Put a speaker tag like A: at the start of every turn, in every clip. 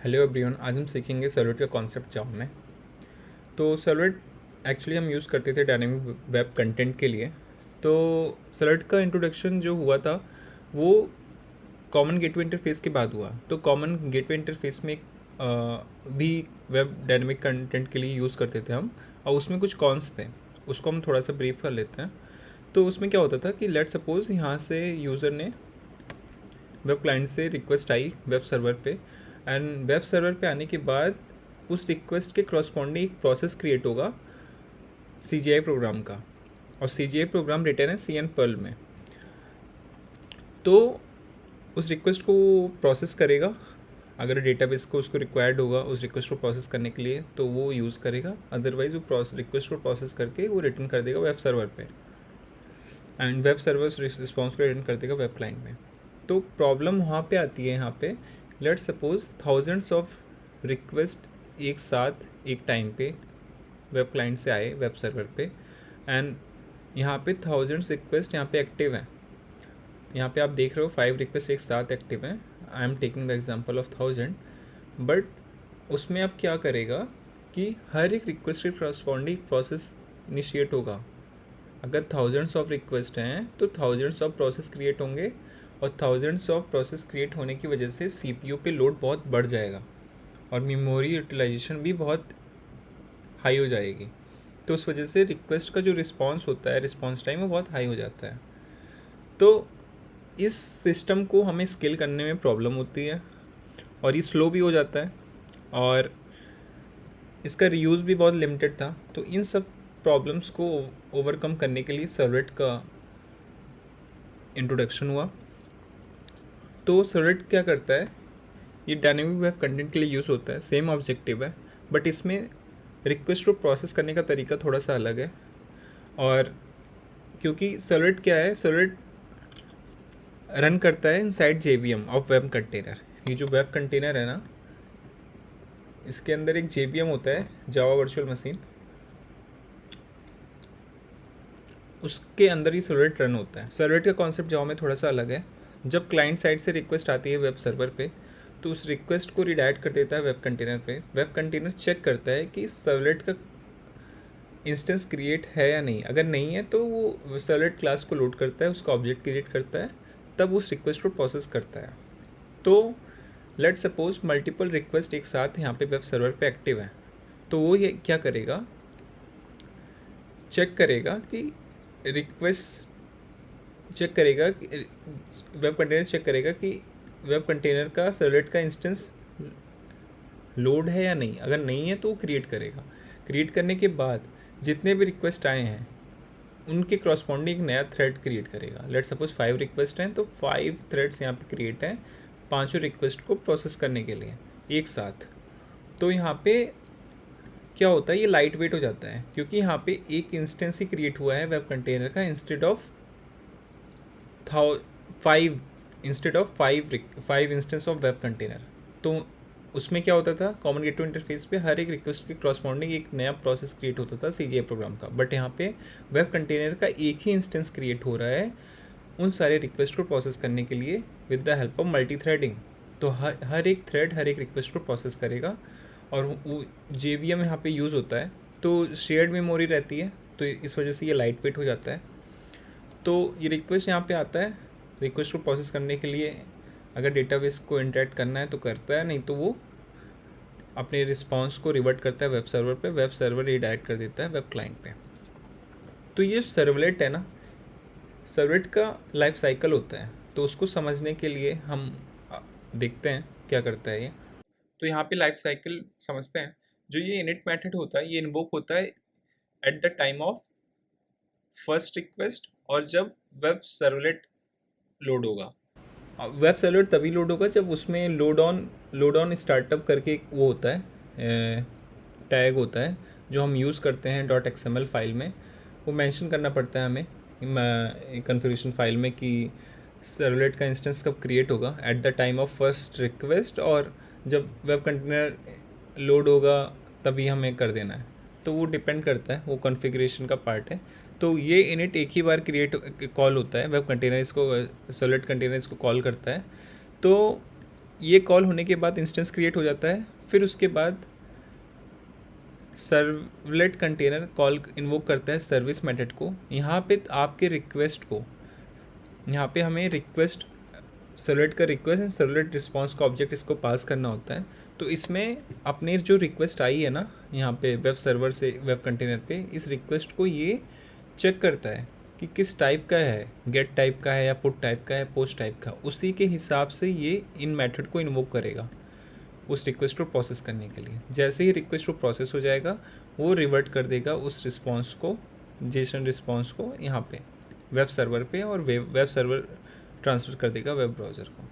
A: Hello everyone, आज हम सीखेंगे सर्वलेट का कॉन्सेप्ट जावा में। तो सर्वलेट एक्चुअली हम यूज़ करते थे डायनेमिक वेब कंटेंट के लिए। तो सर्वलेट का इंट्रोडक्शन जो हुआ था वो कॉमन गेटवे इंटरफेस के बाद हुआ। तो कॉमन गेटवे इंटरफेस में भी वेब डायनेमिक कंटेंट के लिए यूज़ करते थे हम, और उसमें कुछ कॉन्स थे, उसको हम थोड़ा सा ब्रीफ कर लेते हैं। तो उसमें क्या होता था कि लेट सपोज़ यहाँ से यूज़र ने वेब क्लाइंट से रिक्वेस्ट आई वेब सर्वर पे, एंड वेब सर्वर पे आने के बाद उस रिक्वेस्ट के क्रॉसपॉन्डिंग एक प्रोसेस क्रिएट होगा CGI प्रोग्राम का, और CGI प्रोग्राम रिटर्न है CN पर्ल में। तो उस रिक्वेस्ट को प्रोसेस करेगा, अगर डेटाबेस को उसको रिक्वायर्ड होगा उस रिक्वेस्ट को प्रोसेस करने के लिए तो वो यूज़ करेगा, अदरवाइज़ वो रिक्वेस्ट को प्रोसेस करके वो रिटर्न कर देगा वेब सर्वर पे, एंड वेब सर्वर रिस्पॉन्स को रिटर्न कर देगा वेब क्लाइंट में। तो प्रॉब्लम वहाँ पे आती है, यहाँ पे let suppose thousands of request एक साथ एक टाइम पे वेब क्लाइंट से आए वेब सर्वर पे, एंड यहाँ पे थाउजेंड्स रिक्वेस्ट यहाँ पे एक्टिव हैं। यहाँ पे आप देख रहे हो 5 रिक्वेस्ट एक साथ एक्टिव हैं। I am taking the example of 1000, but उसमें अब क्या करेगा कि हर एक रिक्वेस्ट के करस्पॉन्डिंग प्रोसेस इनिशिएट होगा। अगर थाउजेंड्स ऑफ रिक्वेस्ट हैं तो थाउजेंड्स ऑफ प्रोसेस क्रिएट होंगे, और थाउजेंड्स ऑफ प्रोसेस क्रिएट होने की वजह से CPU पे लोड बहुत बढ़ जाएगा और मेमोरी यूटिलाइजेशन भी बहुत हाई हो जाएगी। तो उस वजह से रिक्वेस्ट का जो रिस्पांस होता है, रिस्पांस टाइम, वो बहुत हाई हो जाता है। तो इस सिस्टम को हमें स्केल करने में प्रॉब्लम होती है, और ये स्लो भी हो जाता है, और इसका रीयूज़ भी बहुत लिमिटेड था। तो इन सब प्रॉब्लम्स को ओवरकम करने के लिए सर्वलेट का इंट्रोडक्शन हुआ। तो सर्वलेट क्या करता है, ये डायनेमिक वेब कंटेंट के लिए यूज़ होता है, सेम ऑब्जेक्टिव है, बट इसमें रिक्वेस्ट को प्रोसेस करने का तरीका थोड़ा सा अलग है। और क्योंकि सर्वलेट क्या है, सर्वलेट रन करता है inside JVM of web container. ये जो वेब कंटेनर है ना, इसके अंदर एक JVM होता है, जावा वर्चुअल मशीन, उसके अंदर ही सर्वलेट रन होता है। सर्वलेट का कॉन्सेप्ट जावा में थोड़ा सा अलग है। जब क्लाइंट साइड से रिक्वेस्ट आती है वेब सर्वर पे, तो उस रिक्वेस्ट को रिडायरेक्ट कर देता है वेब कंटेनर पे। वेब कंटेनर चेक करता है कि सर्वलेट का इंस्टेंस क्रिएट है या नहीं। अगर नहीं है तो वो सर्वलेट क्लास को लोड करता है, उसका ऑब्जेक्ट क्रिएट करता है, तब उस रिक्वेस्ट को प्रोसेस करता है। तो लेट सपोज मल्टीपल रिक्वेस्ट एक साथ यहाँ पे वेब सर्वर पे एक्टिव है, तो वो ये क्या करेगा, चेक करेगा कि रिक्वेस्ट चेक करेगा कि वेब कंटेनर चेक करेगा कि वेब कंटेनर का सर्वलेट का इंस्टेंस लोड है या नहीं। अगर नहीं है तो वो क्रिएट करेगा। क्रिएट करने के बाद जितने भी रिक्वेस्ट आए हैं उनके क्रॉसपॉन्डिंग एक नया थ्रेड क्रिएट करेगा। लेट सपोज 5 रिक्वेस्ट हैं तो 5 थ्रेड्स यहाँ पे क्रिएट हैं, पांचों रिक्वेस्ट को प्रोसेस करने के लिए एक साथ। तो यहाँ पे क्या होता है, ये लाइट वेट हो जाता है, क्योंकि यहाँ पे एक इंस्टेंस ही क्रिएट हुआ है वेब कंटेनर का, instead of 5 instance of web container. तो उसमें क्या होता था, कॉमन गेटवे इंटरफेस पे हर एक रिक्वेस्ट के क्रॉसपॉन्डिंग एक नया प्रोसेस क्रिएट होता था CGI प्रोग्राम का, बट यहाँ पे वेब कंटेनर का एक ही इंस्टेंस क्रिएट हो रहा है उन सारे रिक्वेस्ट को प्रोसेस करने के लिए with the help of multi threading. तो हर एक थ्रेड हर एक रिक्वेस्ट को प्रोसेस करेगा, और वो JVM यहाँ पे यूज़ होता है, तो शेयर्ड मेमोरी रहती है, तो इस वजह से ये लाइट वेट हो जाता है। तो ये रिक्वेस्ट यहाँ पे आता है रिक्वेस्ट को प्रोसेस करने के लिए, अगर डेटाबेस को इंटरेक्ट करना है तो करता है, नहीं तो वो अपने रिस्पांस को रिवर्ट करता है वेब सर्वर पे, वेब सर्वर रिडायरेक्ट कर देता है वेब क्लाइंट पे। तो ये सर्वलेट है ना, सर्वलेट का लाइफ साइकिल होता है, तो उसको समझने के लिए हम देखते हैं क्या करता है ये। तो यहाँ पे लाइफ साइकिल समझते हैं। जो ये इनिट मेथड होता है, ये इन्वोक होता है at the time of first request, और जब वेब सर्वलेट लोड होगा। वेब सर्वर तभी लोड होगा जब उसमें लोड ऑन स्टार्टअप करके एक वो होता है, टैग होता है जो हम यूज़ करते हैं .xml फाइल में। वो मेंशन करना पड़ता है हमें कॉन्फ़िगरेशन फाइल में कि सर्वलेट का इंस्टेंस कब क्रिएट होगा, at the time of first request, और जब वेब कंटेनर लोड होगा तभी हमें कर देना है। तो वो डिपेंड करता है, वो कॉन्फ़िगरेशन का पार्ट है। तो ये इनिट एक ही बार कॉल होता है, वेब कंटेनर इसको सर्वलेट कंटेनर इसको कॉल करता है। तो ये कॉल होने के बाद इंस्टेंस क्रिएट हो जाता है। फिर उसके बाद सर्वलेट कंटेनर कॉल इन्वोक करता है सर्विस मेथड को। यहाँ पे आपके रिक्वेस्ट को, यहाँ पे हमें रिक्वेस्ट, सर्वलेट का रिक्वेस्ट एंड सर्वलेट रिस्पॉन्स का ऑब्जेक्ट इसको पास करना होता है। तो इसमें अपने जो रिक्वेस्ट आई है ना यहाँ पे वेब सर्वर से वेब कंटेनर पे, इस रिक्वेस्ट को ये चेक करता है कि किस टाइप का है, गेट टाइप का है या पुट टाइप का है, पोस्ट टाइप का। उसी के हिसाब से ये इन मेथड को इन्वोक करेगा उस रिक्वेस्ट को प्रोसेस करने के लिए। जैसे ही रिक्वेस्ट को प्रोसेस हो जाएगा वो रिवर्ट कर देगा उस रिस्पॉन्स को, जेसन रिस्पॉन्स को यहाँ पे वेब सर्वर पे, और वेब सर्वर ट्रांसफ़र कर देगा वेब ब्राउज़र को।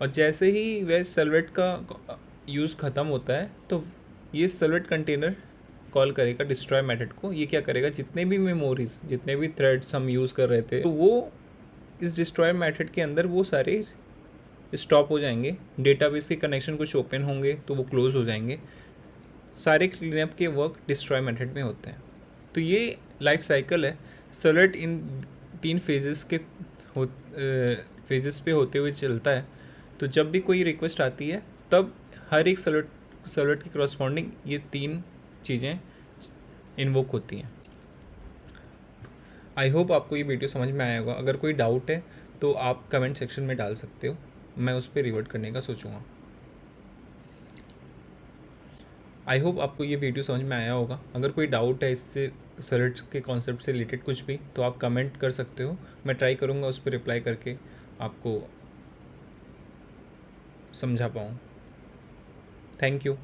A: और जैसे ही वह सर्वलेट का यूज़ ख़त्म होता है तो ये सर्वलेट कंटेनर कॉल करेगा डिस्ट्रॉय मेथड को। ये क्या करेगा, जितने भी मेमोरीज, जितने भी थ्रेड्स हम यूज़ कर रहे थे, तो वो इस डिस्ट्रॉय मेथड के अंदर वो सारे स्टॉप हो जाएंगे। डेटाबेस के कनेक्शन कुछ ओपन होंगे तो वो क्लोज हो जाएंगे। सारे क्लीनअप के वर्क डिस्ट्रॉय मेथड में होते हैं। तो ये लाइफ साइकिल है। सर्वलेट इन 3 फेजेस के फेजेस पे होते हुए चलता है। तो जब भी कोई रिक्वेस्ट आती है तब हर एक सर्वलेट की करस्पॉन्डिंग ये 3 चीज़ें इन्वोक होती हैं। आई होप आपको ये वीडियो समझ में आया होगा। अगर कोई डाउट है तो आप कमेंट सेक्शन में डाल सकते हो, मैं उस पर रिवर्ट करने का सोचूंगा। आई होप आपको ये वीडियो समझ में आया होगा। अगर कोई डाउट है इससे, सर्वलेट के कॉन्सेप्ट से रिलेटेड कुछ भी, तो आप कमेंट कर सकते हो। मैं ट्राई करूँगा उस पर रिप्लाई करके आपको समझा पाऊँ। Thank you.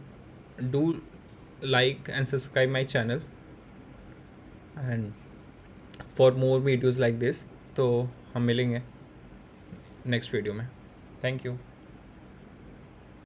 A: Do like and subscribe my channel and for more videos like this. तो हम मिलेंगे नेक्स्ट वीडियो में। Thank you.